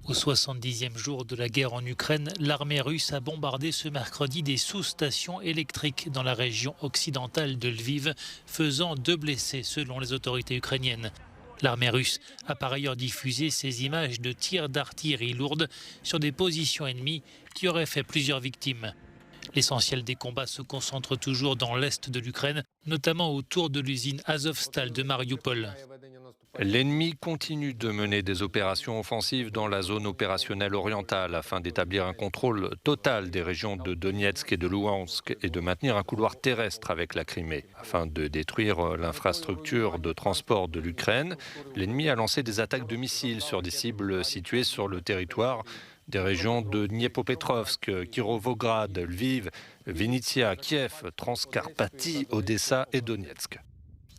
Au 70e jour de la guerre en Ukraine, l'armée russe a bombardé ce mercredi des sous-stations électriques dans la région occidentale de Lviv, faisant 2 blessés selon les autorités ukrainiennes. L'armée russe a par ailleurs diffusé ces images de tirs d'artillerie lourde sur des positions ennemies qui auraient fait plusieurs victimes. L'essentiel des combats se concentre toujours dans l'est de l'Ukraine, notamment autour de l'usine Azovstal de Mariupol. L'ennemi continue de mener des opérations offensives dans la zone opérationnelle orientale afin d'établir un contrôle total des régions de Donetsk et de Louhansk et de maintenir un couloir terrestre avec la Crimée. Afin de détruire l'infrastructure de transport de l'Ukraine, l'ennemi a lancé des attaques de missiles sur des cibles situées sur le territoire des régions de Dniepopetrovsk, Kirovograd, Lviv, Vinnytsia, Kiev, Transcarpathie, Odessa et Donetsk.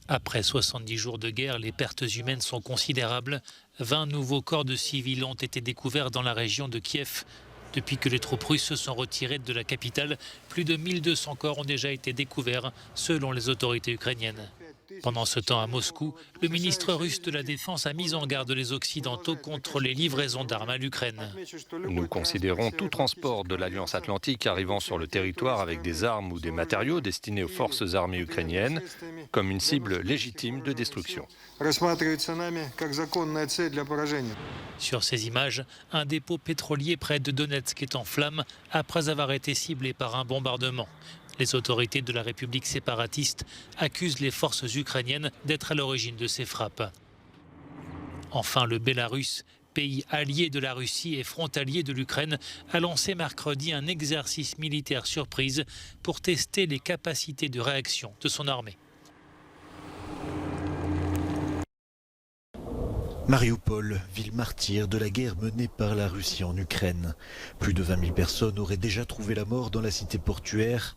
Après 70 jours de guerre, les pertes humaines sont considérables. 20 nouveaux corps de civils ont été découverts dans la région de Kiev. Depuis que les troupes russes se sont retirées de la capitale, plus de 1200 corps ont déjà été découverts, selon les autorités ukrainiennes. Pendant ce temps, à Moscou, le ministre russe de la Défense a mis en garde les Occidentaux contre les livraisons d'armes à l'Ukraine. Nous considérons tout transport de l'Alliance Atlantique arrivant sur le territoire avec des armes ou des matériaux destinés aux forces armées ukrainiennes comme une cible légitime de destruction. Sur ces images, un dépôt pétrolier près de Donetsk est en flammes après avoir été ciblé par un bombardement. Les autorités de la République séparatiste accusent les forces ukrainiennes d'être à l'origine de ces frappes. Enfin, le Bélarus, pays allié de la Russie et frontalier de l'Ukraine, a lancé mercredi un exercice militaire surprise pour tester les capacités de réaction de son armée. Mariupol, ville martyre de la guerre menée par la Russie en Ukraine. Plus de 20 000 personnes auraient déjà trouvé la mort dans la cité portuaire.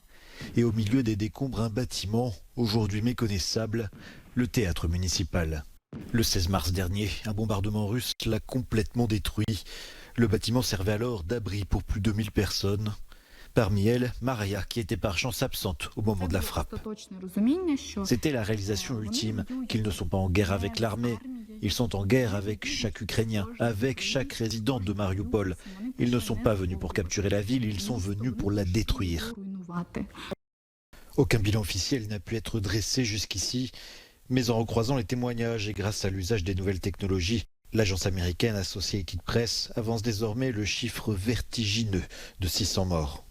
Et au milieu des décombres, un bâtiment, aujourd'hui méconnaissable, le théâtre municipal. Le 16 mars dernier, un bombardement russe l'a complètement détruit. Le bâtiment servait alors d'abri pour plus de 1000 personnes. Parmi elles, Maria, qui était par chance absente au moment de la frappe. C'était la réalisation ultime qu'ils ne sont pas en guerre avec l'armée. Ils sont en guerre avec chaque Ukrainien, avec chaque résident de Mariupol. Ils ne sont pas venus pour capturer la ville, ils sont venus pour la détruire. Aucun bilan officiel n'a pu être dressé jusqu'ici, mais en recroisant les témoignages et grâce à l'usage des nouvelles technologies, l'agence américaine Associated Press avance désormais le chiffre vertigineux de 600 morts.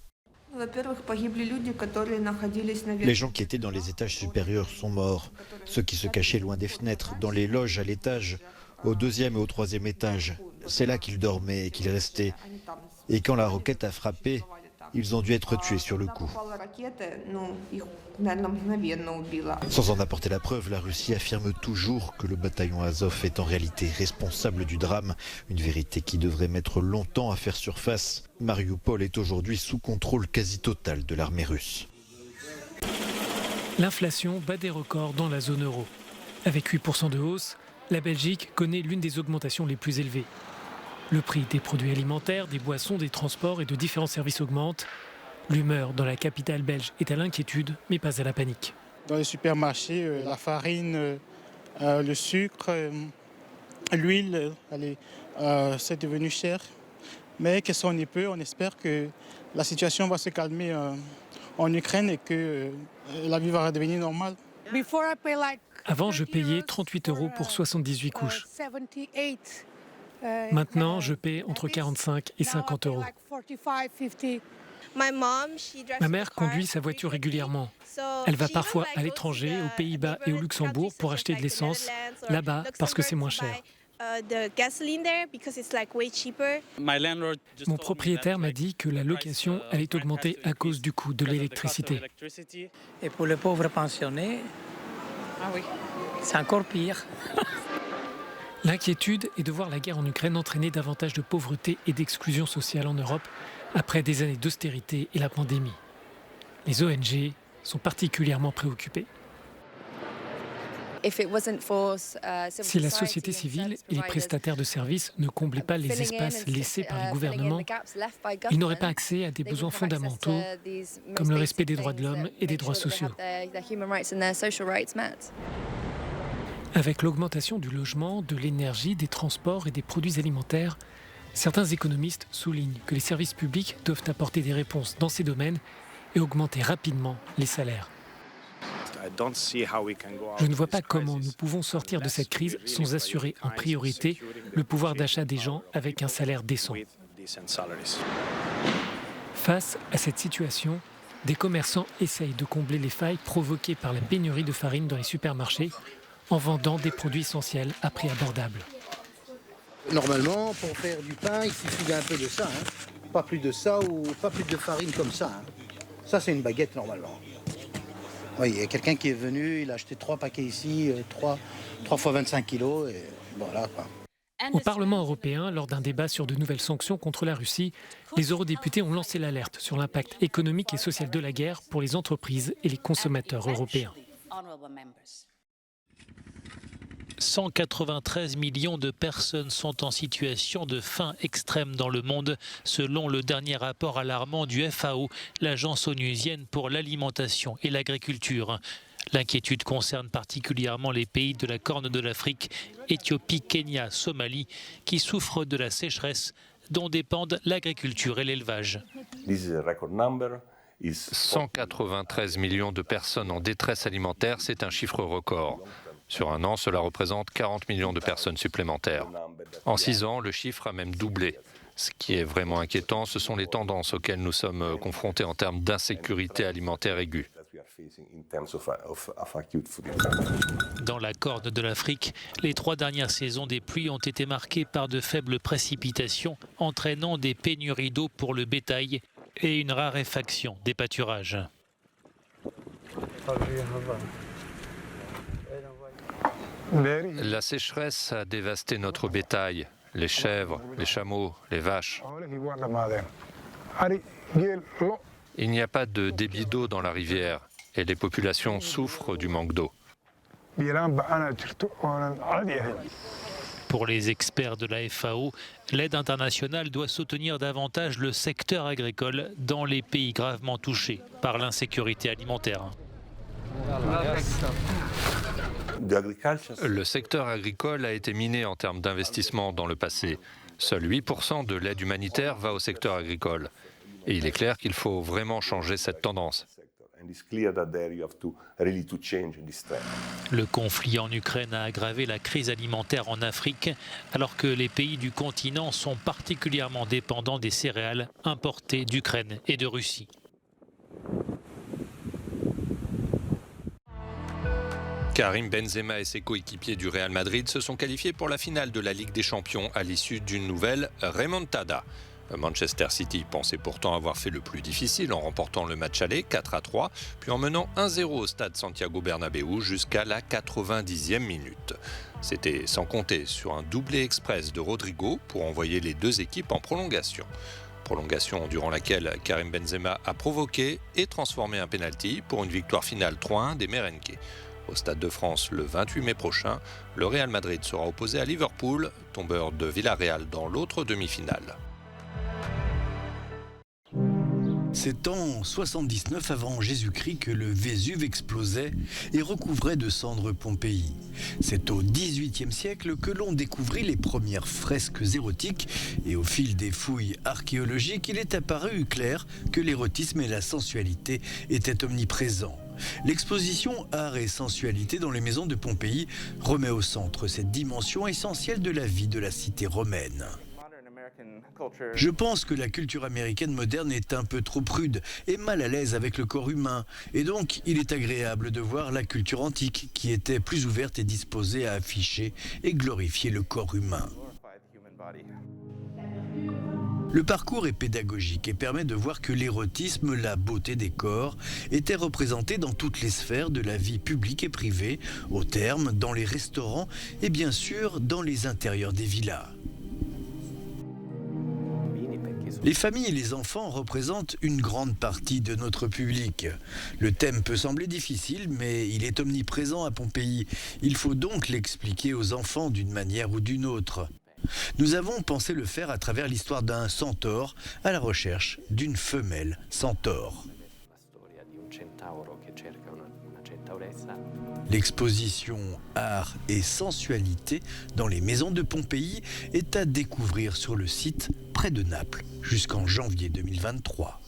Les gens qui étaient dans les étages supérieurs sont morts. Ceux qui se cachaient loin des fenêtres, dans les loges à l'étage, au 2e et au 3e étage, c'est là qu'ils dormaient et qu'ils restaient. Et quand la roquette a frappé, ils ont dû être tués sur le coup. Sans en apporter la preuve, la Russie affirme toujours que le bataillon Azov est en réalité responsable du drame, une vérité qui devrait mettre longtemps à faire surface. Mariupol est aujourd'hui sous contrôle quasi total de l'armée russe. L'inflation bat des records dans la zone euro. Avec 8% de hausse, la Belgique connaît l'une des augmentations les plus élevées. Le prix des produits alimentaires, des boissons, des transports et de différents services augmente. L'humeur dans la capitale belge est à l'inquiétude, mais pas à la panique. Dans les supermarchés, la farine, le sucre, l'huile, c'est devenu cher. Mais qu'est-ce qu'on y peut, on espère que la situation va se calmer en Ukraine et que la vie va redevenir normale. Avant, je payais 38 € pour 78 couches. Maintenant, je paie entre 45 et 50 €. Ma mère conduit sa voiture régulièrement. Elle va parfois à l'étranger, aux Pays-Bas et au Luxembourg pour acheter de l'essence là-bas parce que c'est moins cher. Mon propriétaire m'a dit que la location allait augmenter à cause du coût de l'électricité. Et pour les pauvres pensionnés, c'est encore pire. L'inquiétude est de voir la guerre en Ukraine entraîner davantage de pauvreté et d'exclusion sociale en Europe après des années d'austérité et la pandémie. Les ONG sont particulièrement préoccupées. Si la société civile et les prestataires de services ne comblaient pas les espaces laissés par les gouvernements, ils n'auraient pas accès à des besoins fondamentaux comme le respect des droits de l'homme et des droits sociaux. Avec l'augmentation du logement, de l'énergie, des transports et des produits alimentaires, Certains économistes soulignent que les services publics doivent apporter des réponses dans ces domaines et augmenter rapidement les salaires. Je ne vois pas comment nous pouvons sortir de cette crise sans assurer en priorité le pouvoir d'achat des gens avec un salaire décent. Face à cette situation, des commerçants essayent de combler les failles provoquées par la pénurie de farine dans les supermarchés en vendant des produits essentiels à prix abordable. Normalement, pour faire du pain, il suffit d'un peu de ça. Pas plus de ça ou pas plus de farine comme ça. Ça, c'est une baguette normalement. Oui, il y a quelqu'un qui est venu, il a acheté 3 paquets ici, 3 fois 25 kilos, et voilà quoi. Au Parlement européen, lors d'un débat sur de nouvelles sanctions contre la Russie, les eurodéputés ont lancé l'alerte sur l'impact économique et social de la guerre pour les entreprises et les consommateurs européens. 193 millions de personnes sont en situation de faim extrême dans le monde, selon le dernier rapport alarmant du FAO, l'agence onusienne pour l'alimentation et l'agriculture. L'inquiétude concerne particulièrement les pays de la Corne de l'Afrique, Éthiopie, Kenya, Somalie, qui souffrent de la sécheresse dont dépendent l'agriculture et l'élevage. 193 millions de personnes en détresse alimentaire, c'est un chiffre record. Sur un an, cela représente 40 millions de personnes supplémentaires. En 6 ans, le chiffre a même doublé. Ce qui est vraiment inquiétant, ce sont les tendances auxquelles nous sommes confrontés en termes d'insécurité alimentaire aiguë. Dans la Corne de l'Afrique, les 3 dernières saisons des pluies ont été marquées par de faibles précipitations, entraînant des pénuries d'eau pour le bétail et une raréfaction des pâturages. La sécheresse a dévasté notre bétail, les chèvres, les chameaux, les vaches. Il n'y a pas de débit d'eau dans la rivière et les populations souffrent du manque d'eau. Pour les experts de la FAO, l'aide internationale doit soutenir davantage le secteur agricole dans les pays gravement touchés par l'insécurité alimentaire. Le secteur agricole a été miné en termes d'investissement dans le passé. Seul 8% de l'aide humanitaire va au secteur agricole. Et il est clair qu'il faut vraiment changer cette tendance. Le conflit en Ukraine a aggravé la crise alimentaire en Afrique, alors que les pays du continent sont particulièrement dépendants des céréales importées d'Ukraine et de Russie. Karim Benzema et ses coéquipiers du Real Madrid se sont qualifiés pour la finale de la Ligue des Champions à l'issue d'une nouvelle remontada. Manchester City pensait pourtant avoir fait le plus difficile en remportant le match aller 4-3, puis en menant 1-0 au stade Santiago Bernabéu jusqu'à la 90e minute. C'était sans compter sur un doublé express de Rodrigo pour envoyer les 2 équipes en prolongation. Prolongation durant laquelle Karim Benzema a provoqué et transformé un pénalty pour une victoire finale 3-1 des Merengues. Au Stade de France le 28 mai prochain, le Real Madrid sera opposé à Liverpool, tombeur de Villarreal dans l'autre demi-finale. C'est en 79 avant Jésus-Christ que le Vésuve explosait et recouvrait de cendres Pompéi. C'est au XVIIIe siècle que l'on découvrit les premières fresques érotiques et au fil des fouilles archéologiques, il est apparu clair que l'érotisme et la sensualité étaient omniprésents. L'exposition Art et sensualité dans les maisons de Pompéi remet au centre cette dimension essentielle de la vie de la cité romaine. Je pense que la culture américaine moderne est un peu trop prude et mal à l'aise avec le corps humain. Et donc, il est agréable de voir la culture antique qui était plus ouverte et disposée à afficher et glorifier le corps humain. Le parcours est pédagogique et permet de voir que l'érotisme, la beauté des corps, étaient représentés dans toutes les sphères de la vie publique et privée, au terme, dans les restaurants et bien sûr dans les intérieurs des villas. Les familles et les enfants représentent une grande partie de notre public. Le thème peut sembler difficile, mais il est omniprésent à Pompéi. Il faut donc l'expliquer aux enfants d'une manière ou d'une autre. Nous avons pensé le faire à travers l'histoire d'un centaure à la recherche d'une femelle centaure. L'exposition Art et sensualité dans les maisons de Pompéi est à découvrir sur le site près de Naples jusqu'en janvier 2023.